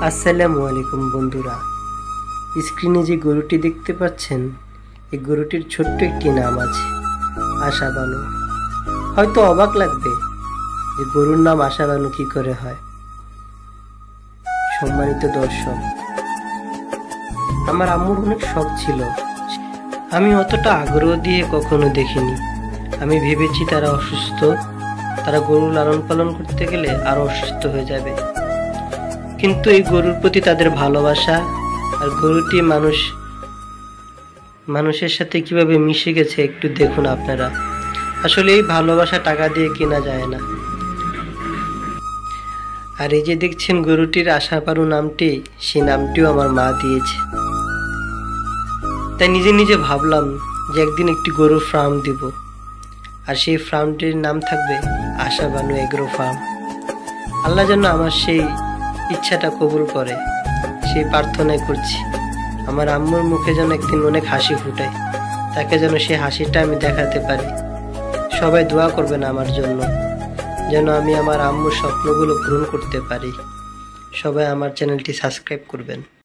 আসসালামু আলাইকুম বন্ধুরা, স্ক্রিনে যে গরুটি দেখতে পাচ্ছেন, এই গরুটির ছোট্ট একটি নাম আছে, আশা বানু। হয়তো অবাক লাগবে যে গরুর নাম আশা বানু কি করে হয়। সম্মানিত দর্শক, আমার আম্মুর অনেক শখ ছিল, আমি অতটা আগ্রহ দিয়ে কখনো দেখিনি। আমি ভেবেছি তারা অসুস্থ, তারা গরু লালন পালন করতে গেলে আরো অসুস্থ হয়ে যাবে। কিন্তু এই গরুর প্রতি তাদের ভালোবাসা আর গরুটি মানুষের সাথে কিভাবে মিশে গেছে একটু দেখুন আপনারা। আসলে এই ভালোবাসা টাকা দিয়ে কেনা যায় না। আর এই যে দেখছেন গরুটির আশা বানু নামটি, সেই নামটিও আমার মা দিয়েছে। তাই নিজে নিজে ভাবলাম যে একদিন একটি গরুর ফার্ম দিব, আর সেই ফার্মটির নাম থাকবে আশা বানু এগ্রো ফার্ম। আল্লাহ যেন আমার সেই ইচ্ছাটা কবুল করে, সেই প্রার্থনাই করছি। আমার আম্মুর মুখে যেন একদিন অনেক হাসি ফুটায়, তাকে যেন সেই হাসিটা আমি দেখাতে পারি। সবাই দোয়া করবেন আমার জন্য, যেন আমি আমার আম্মুর স্বপ্নগুলো পূরণ করতে পারি। সবাই আমার চ্যানেলটি সাবস্ক্রাইব করবেন।